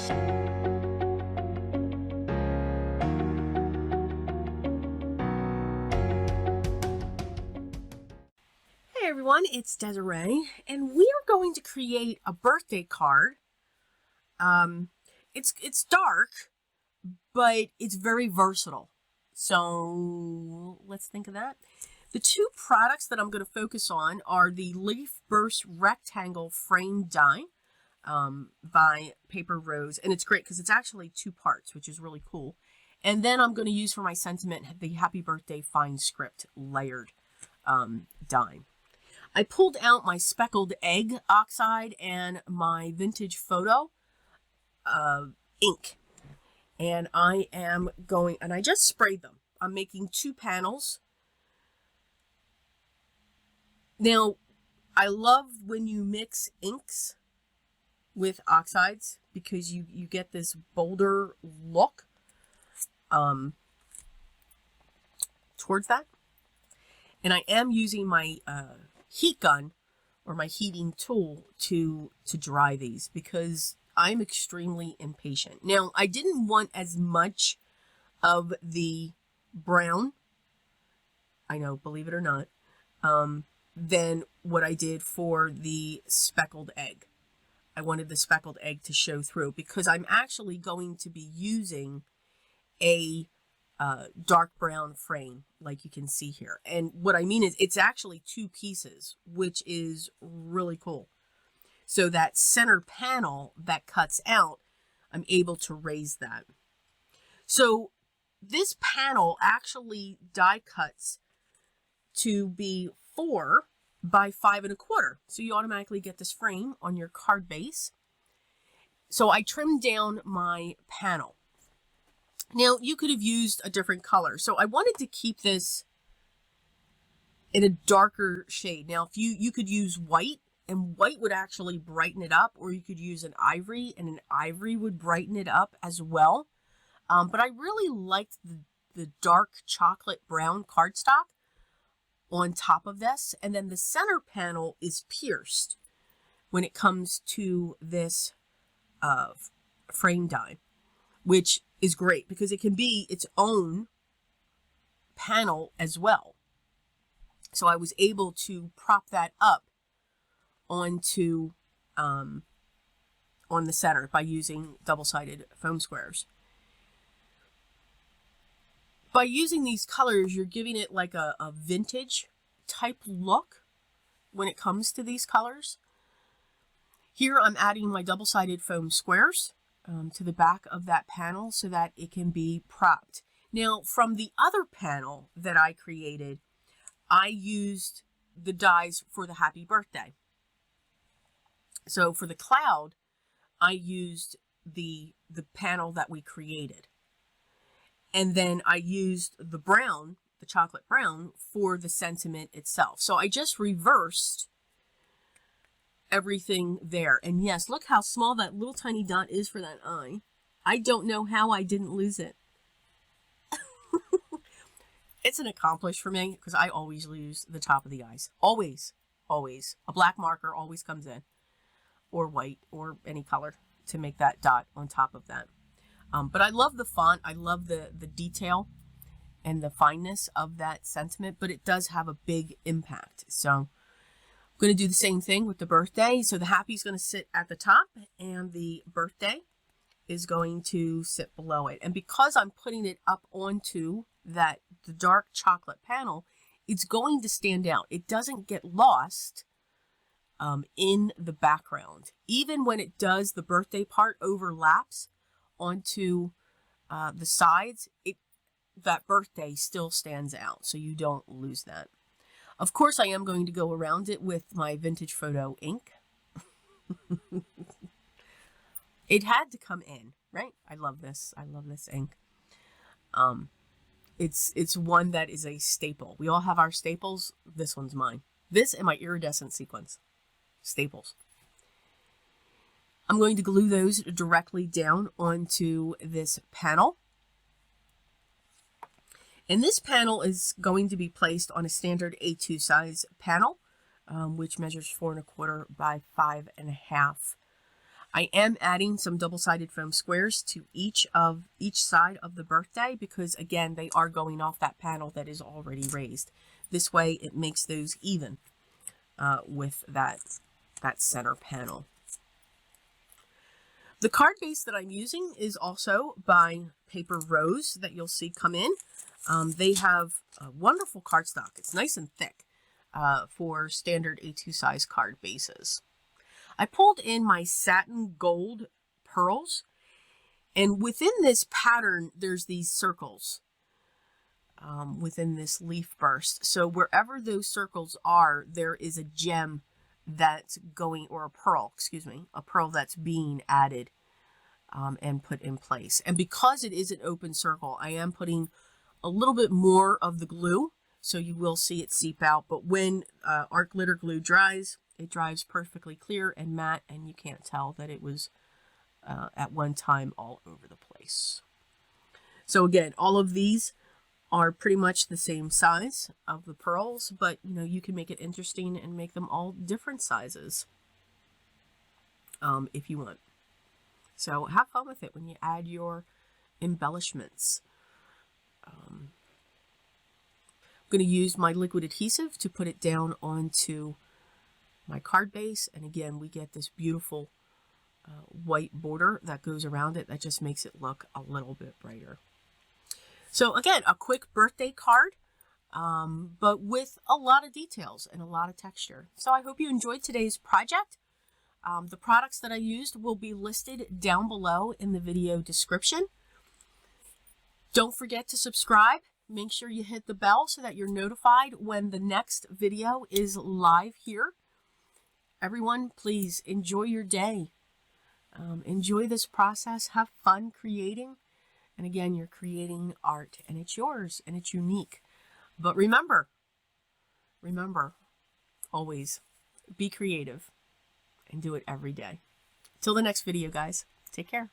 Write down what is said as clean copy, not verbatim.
Hey everyone, it's Desiree, and we are going to create a birthday card. It's dark, but it's very versatile. So let's think of that. The two products that I'm going to focus on are the Leaf Burst Rectangle Frame Die by Paper Rose, and it's great because it's actually two parts, which is really cool. And then I'm going to use for my sentiment the Happy Birthday Fine Script Layered die. I pulled out my speckled egg oxide and my vintage photo ink. And I am going, and I just sprayed them. I'm making 2 panels. Now, I love when you mix inks with oxides because you get this bolder look towards that. And I am using my heat gun or my heating tool to dry these because I'm extremely impatient. Now, I didn't want as much of the brown, I know, believe it or not, than what I did for the speckled egg. I wanted the speckled egg to show through because I'm actually going to be using a dark brown frame like you can see here. And what I mean is it's actually 2 pieces, which is really cool. So that center panel that cuts out, I'm able to raise that. So this panel actually die cuts to be 4 by 5 1/4. So you automatically get this frame on your card base. So I trimmed down my panel. Now, you could have used a different color. So I wanted to keep this in a darker shade. Now, if you could use white, and white would actually brighten it up, or you could use an ivory, and an ivory would brighten it up as well. But I really liked the dark chocolate brown cardstock on top of this. And then the center panel is pierced when it comes to this frame die, which is great because it can be its own panel as well. So I was able to prop that up onto on the center by using double-sided foam squares. By using these colors, you're giving it like a vintage type look when it comes to these colors. Here I'm adding my double-sided foam squares to the back of that panel so that it can be propped. Now, from the other panel that I created, I used the dies for the Happy Birthday. So for the cloud, I used the panel that we created. And then I used the brown, the chocolate brown, for the sentiment itself. So I just reversed everything there. And yes, look how small that little tiny dot is for that eye. I don't know how I didn't lose it. It's an accomplishment for me because I always lose the top of the eyes. Always, always. A black marker always comes in, or white, or any color to make that dot on top of that. But I love the font. I love the detail and the fineness of that sentiment, but it does have a big impact. So I'm going to do the same thing with the birthday. So the happy is going to sit at the top and the birthday is going to sit below it. And because I'm putting it up onto the dark chocolate panel, it's going to stand out. It doesn't get lost in the background. Even when it does, the birthday part overlaps onto the sides, that birthday still stands out, so you don't lose that. Of course, I am going to go around it with my vintage photo ink. It had to come in, right? I love this. I love this ink. It's one that is a staple. We all have our staples. This one's mine. This and my iridescent sequins. Staples. I'm going to glue those directly down onto this panel. And this panel is going to be placed on a standard A2 size panel, which measures 4 1/4 by 5 1/2. I am adding some double-sided foam squares to each side of the birthday because, again, they are going off that panel that is already raised. This way it makes those even with that center panel. The card base that I'm using is also by Paper Rose that you'll see come in. They have a wonderful cardstock. It's nice and thick for standard A2 size card bases. I pulled in my satin gold pearls, and within this pattern, there's these circles within this leaf burst. So wherever those circles are, there is a gem that's going, or a pearl that's being added and put in place. And because it is an open circle, I am putting a little bit more of the glue, so you will see it seep out. But when art glitter glue dries, it dries perfectly clear and matte, and you can't tell that it was at one time all over the place. So again, all of these are pretty much the same size of the pearls, but you can make it interesting and make them all different sizes if you want. So have fun with it when you add your embellishments. I'm going to use my liquid adhesive to put it down onto my card base, and again we get this beautiful white border that goes around it that just makes it look a little bit brighter. So again, a quick birthday card, but with a lot of details and a lot of texture. So I hope you enjoyed today's project. The products that I used will be listed down below in the video description. Don't forget to subscribe. Make sure you hit the bell so that you're notified when the next video is live here. Everyone, please enjoy your day. Enjoy this process. Have fun creating. And again, you're creating art, and it's yours, and it's unique. But remember, always be creative and do it every day. Till the next video, guys. Take care.